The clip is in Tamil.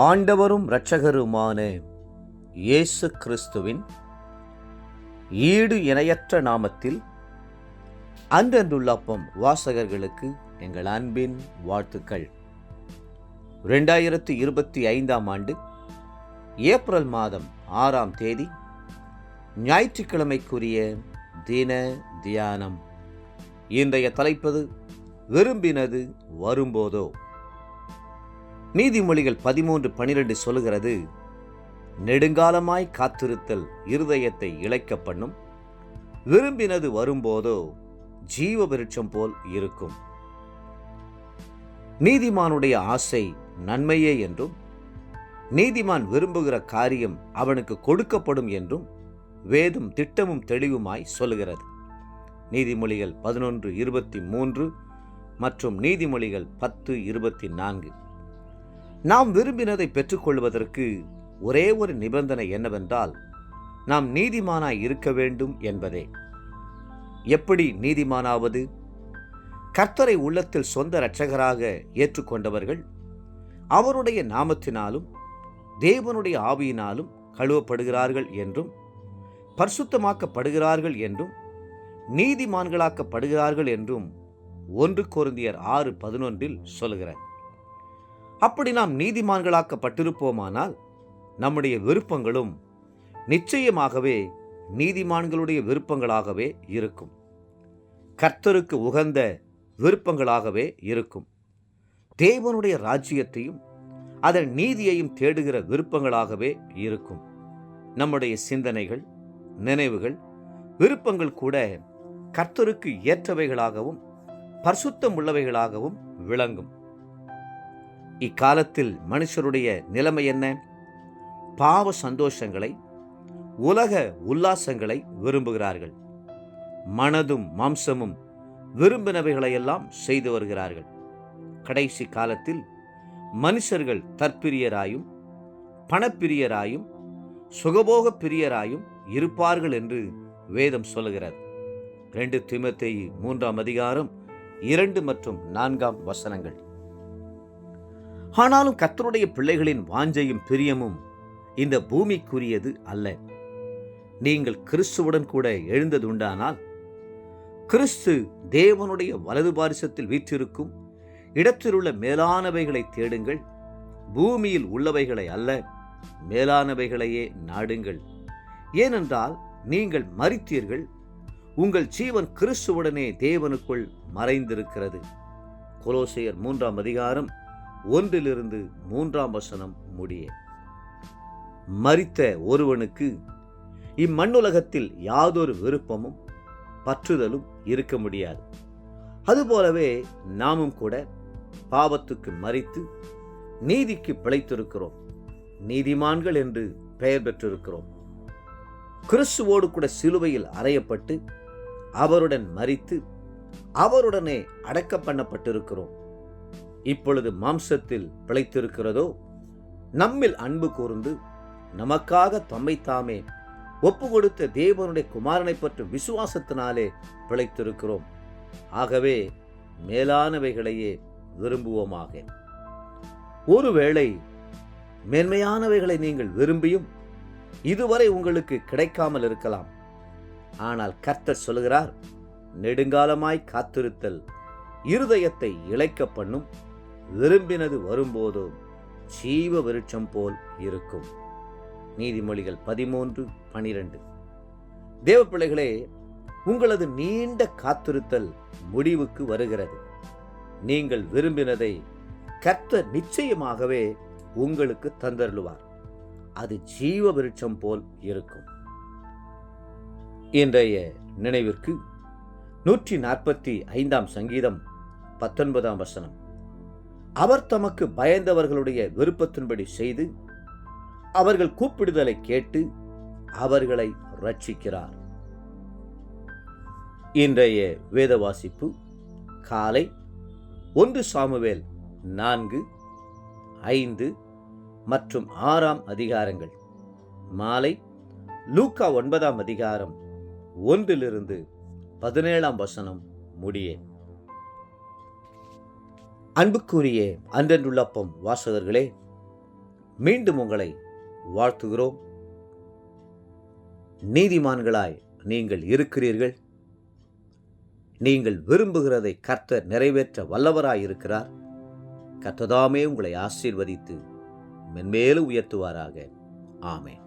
ஆண்டவரும் இரட்சகருமான இயேசு கிறிஸ்துவின் ஈடு இணையற்ற நாமத்தில் அன்றன்றுள்ளப்பம் வாசகர்களுக்கு எங்கள் அன்பின் வாழ்த்துக்கள். 2025 ஆண்டு ஏப்ரல் மாதம் 6ஆம் தேதி ஞாயிற்றுக்கிழமைக்குரிய தின தியானம். இன்றைய தலைப்பது விரும்பினது வரும்போதோ. நீதிமொழிகள் 13:12 சொல்லுகிறது, நெடுங்காலமாய் காத்திருத்தல் இருதயத்தை இளைக்க பண்ணும், விரும்பினது வரும்போதோ ஜீவ விருட்சம் போல் இருக்கும். நீதிமானுடைய ஆசை நன்மையே என்றும், நீதிமான் விரும்புகிற காரியம் அவனுக்கு கொடுக்கப்படும் என்றும் வேதம் திட்டமும் தெளிவுமாய் சொல்லுகிறது. நீதிமொழிகள் 11:23 மற்றும் நீதிமொழிகள் 10:24. நாம் விரும்பினதை பெற்றுக்கொள்வதற்கு ஒரே ஒரு நிபந்தனை என்னவென்றால், நாம் நீதிமானாய் இருக்க வேண்டும் என்பதே. எப்படி நீதிமானாவது? கர்த்தரை உள்ளத்தில் சொந்த இரட்சகராக ஏற்றுக்கொண்டவர்கள் அவருடைய நாமத்தினாலும் தேவனுடைய ஆவியினாலும் கழுவப்படுகிறார்கள் என்றும், பரிசுத்தமாக்கப்படுகிறார்கள் என்றும், நீதிமான்களாக்கப்படுகிறார்கள் என்றும் 1 கொரிந்தியர் 6:11 சொல்லுகிறார். அப்படி நாம் நீதிமான்களாக்கப்பட்டிருப்போமானால் நம்முடைய விருப்பங்களும் நிச்சயமாகவே நீதிமான்களுடைய விருப்பங்களாகவே இருக்கும். கர்த்தருக்கு உகந்த விருப்பங்களாகவே இருக்கும். தேவனுடைய ராஜ்யத்தையும் அதன் நீதியையும் தேடுகிற விருப்பங்களாகவே இருக்கும். நம்முடைய சிந்தனைகள், நினைவுகள், விருப்பங்கள் கூட கர்த்தருக்கு ஏற்றவைகளாகவும் பரிசுத்தம் உள்ளவைகளாகவும் விளங்கும். இக்காலத்தில் மனுஷருடைய நிலைமை என்ன? பாவ சந்தோஷங்களை, உலக உல்லாசங்களை விரும்புகிறார்கள். மனதும் மாம்சமும் விரும்பினவைகளையெல்லாம் செய்து வருகிறார்கள். கடைசி காலத்தில் மனுஷர்கள் தற்பிரியராயும் பணப்பிரியராயும் சுகபோக பிரியராயும் இருப்பார்கள் என்று வேதம் சொல்லுகிறது. 2 தீமோத்தேயு 3:2 மற்றும் 4 ஆனாலும் கர்த்தருடைய பிள்ளைகளின் வாஞ்சையும் பிரியமும் இந்த பூமிக்குரியது அல்ல. நீங்கள் கிறிஸ்துவுடன் கூட எழுந்ததுண்டானால், கிறிஸ்து தேவனுடைய வலது பாரிசத்தில் வீற்றிருக்கும் இடத்திலுள்ள மேலானவைகளை தேடுங்கள், பூமியில் உள்ளவைகளை அல்ல, மேலானவைகளையே நாடுங்கள். ஏனென்றால் நீங்கள் மரித்தீர்கள், உங்கள் ஜீவன் கிறிஸ்துவுடனே தேவனுக்குள் மறைந்திருக்கிறது. கொலோசையர் 3:1-3 முடிய. மரித்த ஒருவனுக்கு இம்மண்ணுலகத்தில் யாதொரு விருப்பமும் பற்றுதலும் இருக்க முடியாது. அதுபோலவே நாமும் கூட பாவத்துக்கு மரித்து நீதிக்கு பிழைத்திருக்கிறோம். நீதிமான்கள் என்று பெயர் பெற்றிருக்கிறோம். கிறிஸ்துவோடு கூட சிலுவையில் அறையப்பட்டு அவருடன் மரித்து அவருடனே அடக்க பண்ணப்பட்டிருக்கிறோம். இப்பொழுது மாம்சத்தில் பிழைத்திருக்கிறதோ, நம்மில் அன்பு கூர்ந்து நமக்காக தம்மை தாமே ஒப்பு கொடுத்த தேவனுடைய குமாரனை பற்றும் விசுவாசத்தினாலே பிழைத்திருக்கிறோம். ஆகவே மேலானவைகளையே விரும்புவோமாக. ஒருவேளை மேன்மையானவைகளை நீங்கள் விரும்பியும் இதுவரை உங்களுக்கு கிடைக்காமல் இருக்கலாம். ஆனால் கர்த்தர் சொல்கிறார், நெடுங்காலமாய் காத்திருத்தல் இருதயத்தை இளைக்க பண்ணும், விரும்பினது வரும்போதோ ஜீவ விருட்சம் போல் இருக்கும். நீதிமொழிகள் 13:12. தேவ பிள்ளைகளே, உங்களது நீண்ட காத்திருத்தல் முடிவுக்கு வருகிறது. நீங்கள் விரும்பினதை கர்த்தர் நிச்சயமாகவே உங்களுக்கு தந்தருளுவார். அது ஜீவ விருட்சம் போல் இருக்கும். இன்றைய நினைவிற்கு 145 சங்கீதம் 19 அவர் தமக்கு பயந்தவர்களுடைய விருப்பத்தின்படி செய்து அவர்கள் கூப்பிடுதலை கேட்டு அவர்களை ரட்சிக்கிறார். இன்றைய வேத வாசிப்பு காலை 1 சாமுவேல் 4, 5 மற்றும் 6 மாலை லூக்கா 9 1-17 முடிய. அன்புக்குரிய அன்றன்றுள்ளப்பம் வாசகர்களே, மீண்டும் உங்களை வாழ்த்துகிறோம். நீதிமான்களாய் நீங்கள் இருக்கிறீர்கள். நீங்கள் விரும்புகிறதை கர்த்தர் நிறைவேற்ற வல்லவராய் இருக்கிறார். கர்த்தர் தாமே உங்களை ஆசீர்வதித்து மென்மேலும் உயர்த்துவாராக. ஆமென்.